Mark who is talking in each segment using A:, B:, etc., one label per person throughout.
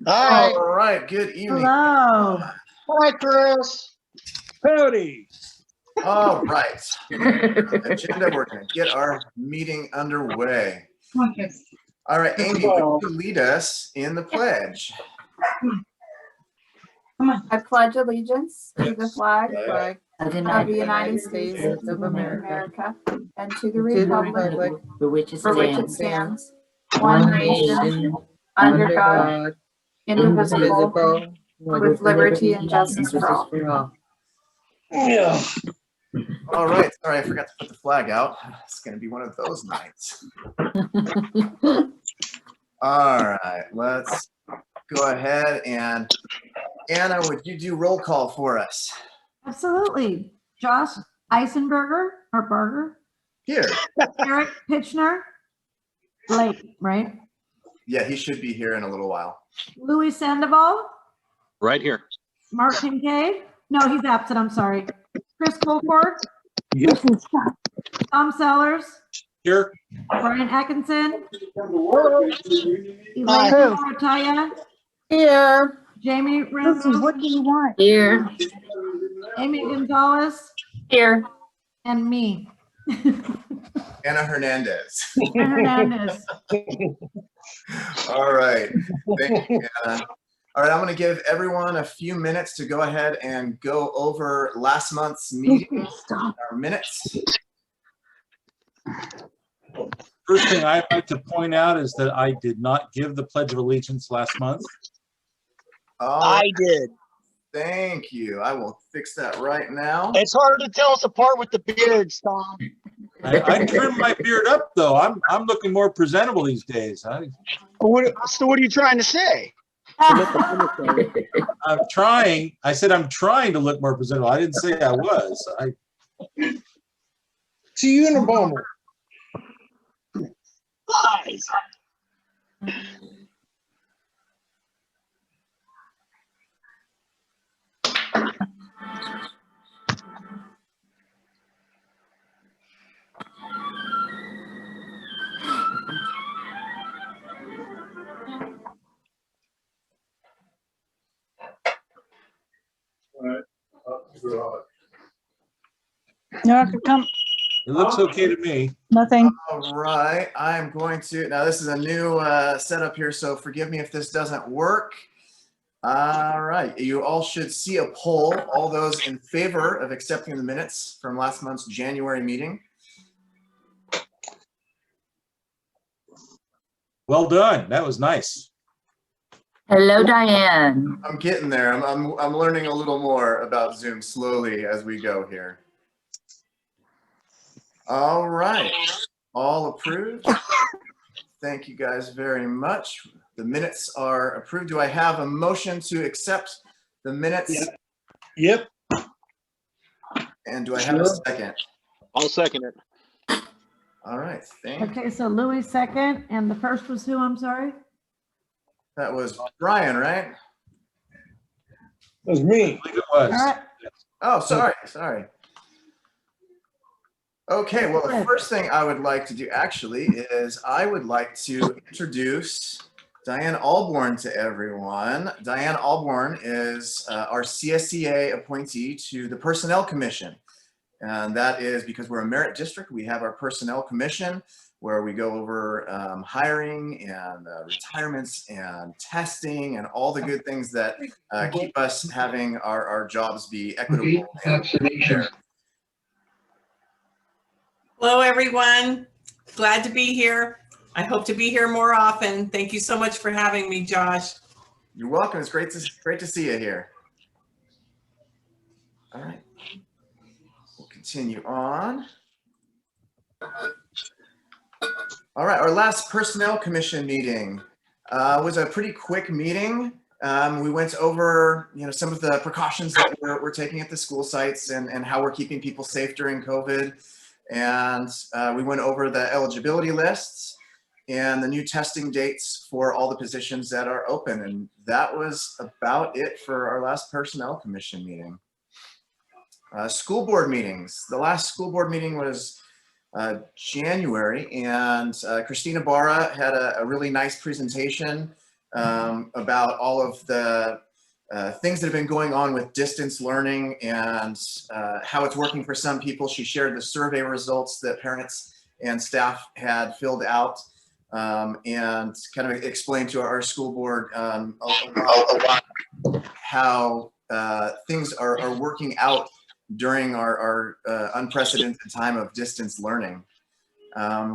A: Hi.
B: All right, good evening.
C: Hello.
A: Hi, Chris.
D: Howdy.
B: All right. Agenda, we're going to get our meeting underway. All right, Amy, would you lead us in the pledge?
E: I pledge allegiance to the flag
C: Of
E: of the United States of America and to the republic
C: for which it
E: for which it
C: stands,
E: stands, one nation, under God, indivisible, with liberty and justice for all.
A: Yeah.
B: All right, sorry, I forgot to put the flag out. It's going to be one of those nights. All right, let's go ahead and Anna, would you do roll call for us?
C: Absolutely. Josh Eisenberger, or Berger,
B: Here.
C: Eric Pitchner, late, right?
B: Yeah, he should be here in a little while.
C: Louis Sandoval,
F: Right here.
C: Mark Kincaid. No, he's absent. I'm sorry. Chris Colcord,
D: Yep.
C: Tom Sellers,
D: Here.
C: Brian Atkinson, Elaine
A: Hi.
C: Morataya,
E: Here.
C: Jamie Randall,
E: What do you want? Here.
C: Amy Gonzalez,
E: Here.
C: and me,
B: Anna Hernandez.
C: Hernandez.
B: All right. Thank you, Anna. All right, I'm going to give everyone a few minutes to go ahead and go over last month's meeting, our minutes.
D: First thing I'd like to point out is that I did not give the Pledge of Allegiance last month.
B: Oh,
A: did.
B: thank you. I will fix that right now.
A: It's hard to tell us apart with the beards, Tom.
D: I trimmed my beard up though. I'm looking more presentable these days.
A: So what are you trying to say?
D: I'm trying. I said I'm trying to look more presentable. I didn't say I was.
A: It's a Unabomber. Lies.
G: No, I could come.
D: It looks okay to me.
G: Nothing.
B: All right, I'm going to, now this is a new setup here, so forgive me if this doesn't work. All right, you all should see a poll. All those in favor of accepting the minutes from last month's January meeting.
D: Well done. That was nice.
E: Hello, Diane.
B: I'm getting there. I'm learning a little more about Zoom slowly as we go here. All right, all approved. Thank you guys very much. The minutes are approved. Do I have a motion to accept the minutes?
A: Yep.
B: And do I have a second?
F: I'll second it.
B: All right, thank you.
C: Okay, so Louis second, and the first was who? I'm sorry.
B: That was Brian, right?
A: It was me.
D: I believe it was.
C: All right.
B: Oh, sorry. Okay, well, the first thing I would like to do actually is I would like to introduce Diane Alborn to everyone. Diane Alborn is our CSEA appointee to the Personnel Commission. And that is because we're a merit district. We have our Personnel Commission where we go over hiring and retirements and testing and all the good things that keep us having our jobs be equitable and fair.
H: Hello, everyone. Glad to be here. I hope to be here more often. Thank you so much for having me, Josh.
B: You're welcome. It's great to see you here. All right. We'll continue on. All right. Our last Personnel Commission meeting was a pretty quick meeting. We went over, some of the precautions that we're taking at the school sites and how we're keeping people safe during COVID. And we went over the eligibility lists and the new testing dates for all the positions that are open. And that was about it for our last Personnel Commission meeting. School board meetings. The last school board meeting was January, and Christina Barra had a really nice presentation about all of the things that have been going on with distance learning and how it's working for some people. She shared the survey results that parents and staff had filled out and kind of explained to our school board a lot how things are working out during our unprecedented time of distance learning.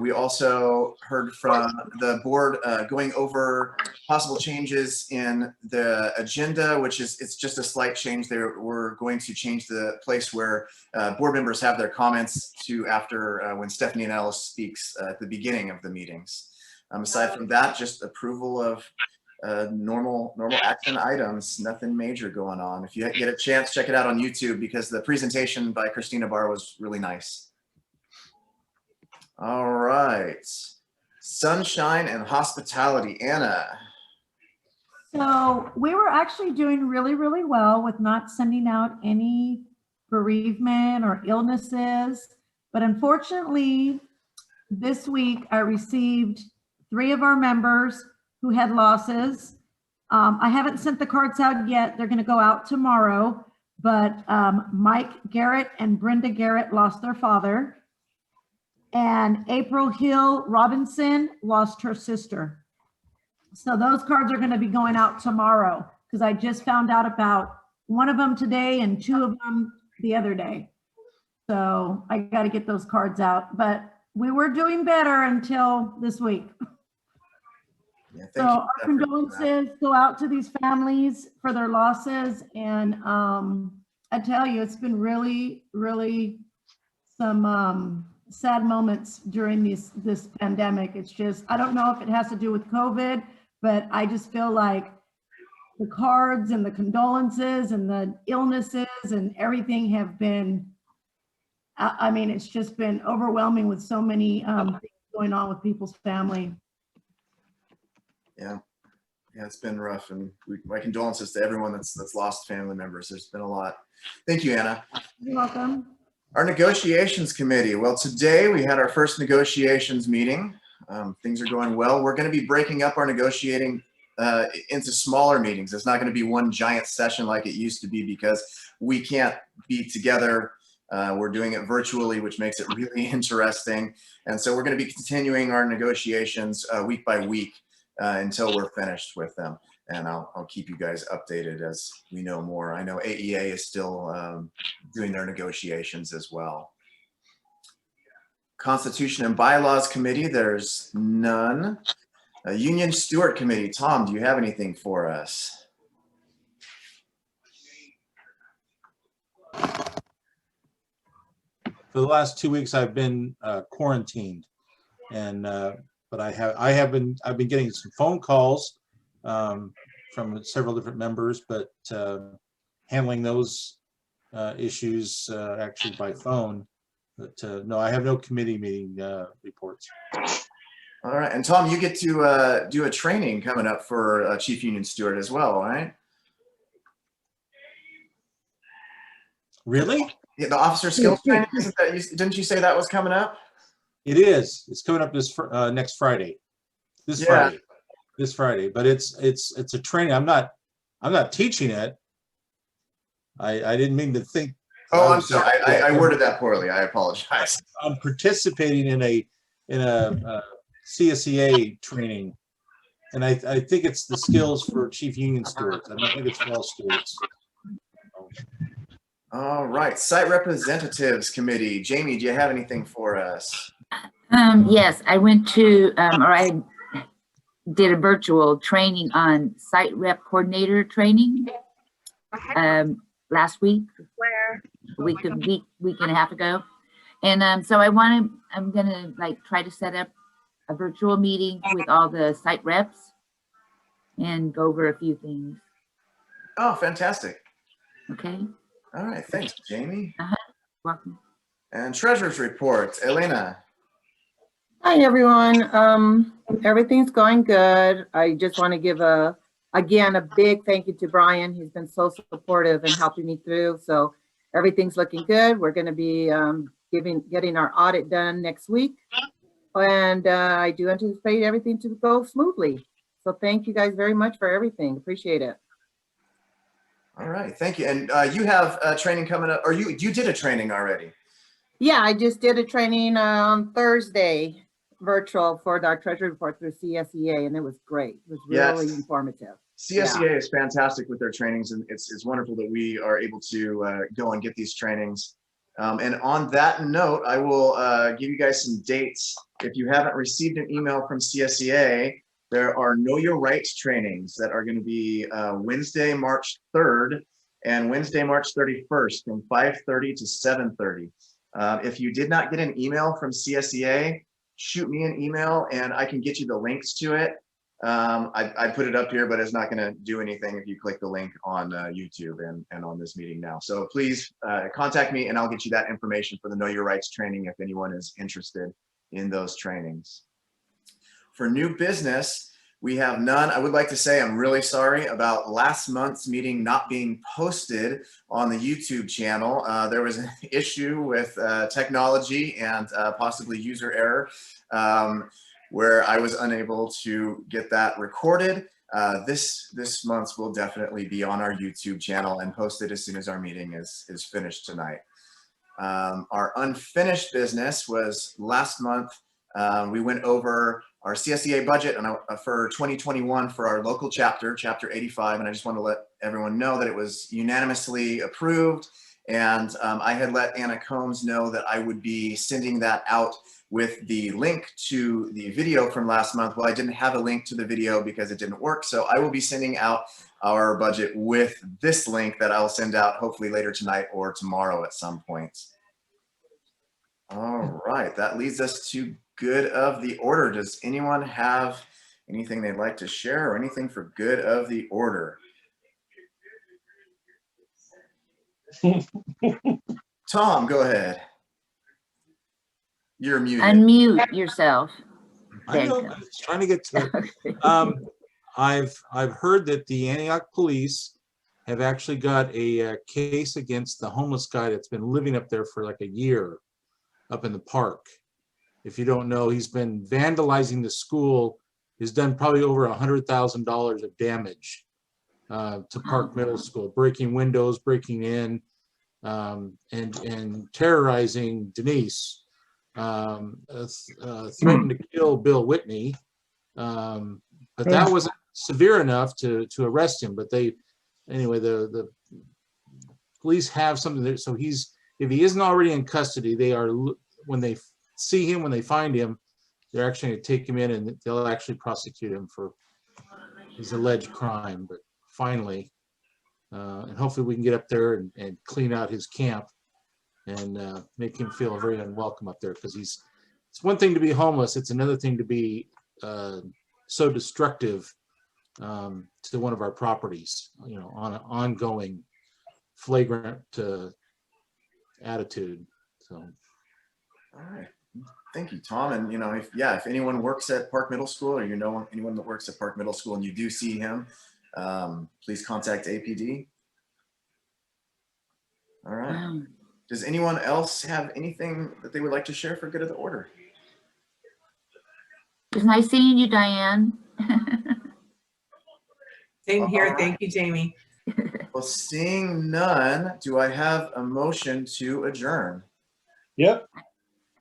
B: We also heard from the board going over possible changes in the agenda, which is, it's just a slight change there. We're going to change the place where board members have their comments to after when Stephanie and Alice speaks at the beginning of the meetings. Aside from that, just approval of normal action items, nothing major going on. If you get a chance, check it out on YouTube because the presentation by Christina Barr was really nice. All right, sunshine and hospitality, Anna.
C: So we were actually doing really, really well with not sending out any bereavement or illnesses. But unfortunately, this week I received 3 of our members who had losses. I haven't sent the cards out yet. They're going to go out tomorrow. But Mike Garrett and Brenda Garrett lost their father. And April Hill Robinson lost her sister. So those cards are going to be going out tomorrow because I just found out about one of them today and 2 of them the other day. So I got to get those cards out. But we were doing better until this week.
B: Yeah,
C: So our condolences go out to these families for their losses. And I tell you, it's been really, really some sad moments during this pandemic. It's just, I don't know if it has to do with COVID, but I just feel like the cards and the condolences and the illnesses and everything have been, I mean, it's just been overwhelming with so many things going on with people's family.
B: Yeah, it's been rough, and my condolences to everyone that's lost family members. There's been a lot. Thank you, Anna.
C: You're welcome.
B: Our negotiations committee. Well, today we had our first negotiations meeting. Things are going well. We're going to be breaking up our negotiating into smaller meetings. It's not going to be one giant session like it used to be because we can't be together. We're doing it virtually, which makes it really interesting. And so we're going to be continuing our negotiations week by week until we're finished with them. And I'll keep you guys updated as we know more. I know AEA is still doing their negotiations as well. Constitution and Bylaws Committee, there's none. Union Steward Committee, Tom, do you have anything for us?
D: For the last 2 weeks, I've been quarantined, and but I've been getting some phone calls from several different members, but handling those issues actually by phone. But no, I have no committee meeting reports.
B: All right, and Tom, you get to do a training coming up for Chief Union Steward as well, right?
D: Really?
B: Yeah, the officer skills training, didn't you say that was coming up?
D: It is. It's coming up this next Friday. This Friday. But it's a training. I'm not teaching it. I didn't mean to think.
B: Oh, I'm sorry. I worded that poorly. I apologize.
D: I'm participating in a CSEA training, and I think it's the skills for Chief Union Stewards. I don't think it's for all stewards.
B: All right, Site Representatives Committee. Jamie, do you have anything for us?
E: Yes, I went to, or I did a virtual training on site rep coordinator training last week, a week and a half ago. And so I'm gonna like try to set up a virtual meeting with all the site reps and go over a few things.
B: Oh, fantastic.
E: Okay.
B: All right, thanks, Jamie.
E: Welcome.
B: And Treasurer's Report, Elena.
I: Hi, everyone. Everything's going good. I just want to give again, a big thank you to Brian. He's been so supportive and helping me through. So everything's looking good. We're going to be getting our audit done next week. And I do anticipate everything to go smoothly. So thank you guys very much for everything. Appreciate it.
B: All right, thank you. And you have training coming up, or you did a training already?
I: Yeah, I just did a training on Thursday, virtual for our treasury report through CSEA, and it was great. It was really
B: Yes.
I: informative.
B: CSEA is fantastic with their trainings, and it's wonderful that we are able to go and get these trainings. And on that note, I will give you guys some dates. If you haven't received an email from CSEA, there are Know Your Rights trainings that are going to be Wednesday, March 3rd and Wednesday, March 31st from 5:30 to 7:30. If you did not get an email from CSEA, shoot me an email and I can get you the links to it. I put it up here, but it's not going to do anything if you click the link on YouTube and on this meeting now. So please contact me and I'll get you that information for the Know Your Rights training if anyone is interested in those trainings. For new business, we have none. I would like to say I'm really sorry about last month's meeting not being posted on the YouTube channel. There was an issue with technology and possibly user error. Where I was unable to get that recorded. This month's will definitely be on our YouTube channel and posted as soon as our meeting is finished tonight. Our unfinished business was last month. We went over our CSEA budget and for 2021 for our local chapter, Chapter 85, and I just want to let everyone know that it was unanimously approved. And I had let Anna Combs know that I would be sending that out with the link to the video from last month. Well, I didn't have a link to the video because it didn't work. So I will be sending out our budget with this link that I'll send out hopefully later tonight or tomorrow at some point. All right, that leads us to good of the order. Does anyone have anything they'd like to share or anything for good of the order? Tom, go ahead. You're muted.
E: Unmute yourself.
D: I
E: There you
D: know,
E: go.
D: I was trying to get to it. I've heard that the Antioch police have actually got a case against the homeless guy that's been living up there for like a year up in the park. If you don't know, he's been vandalizing the school. He's done probably over $100,000 of damage to Park Middle School, breaking windows, breaking in, and terrorizing Denise. Threatened to kill Bill Whitney, but that wasn't severe enough to arrest him. But anyway, the police have something there. So if he isn't already in custody, they are, when they see him, when they find him, they're actually going to take him in and they'll actually prosecute him for his alleged crime. But finally, and hopefully we can get up there and clean out his camp and make him feel very unwelcome up there, because it's one thing to be homeless, it's another thing to be so destructive to one of our properties, on an ongoing flagrant attitude. So
B: All right, thank you, Tom. And if anyone works at Park Middle School, or anyone that works at Park Middle School and you do see him, please contact APD. All right.
E: Wow.
B: Does anyone else have anything that they would like to share for good of the order?
E: It was nice seeing you, Diane.
H: Same here.
B: All right.
H: Thank you, Jamie.
B: Well, seeing none, do I have a motion to adjourn?
A: Yep.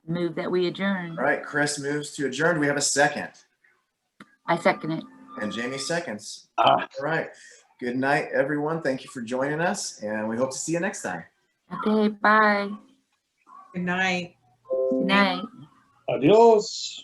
E: Move that we adjourn.
B: All right, Chris moves to adjourn. Do we have a second?
E: I second it.
B: And Jamie seconds.
A: Ah.
B: All right. Good night, everyone. Thank you for joining us, and we hope to see you next time.
E: Okay, bye.
H: Good night.
E: Good night.
A: Adios.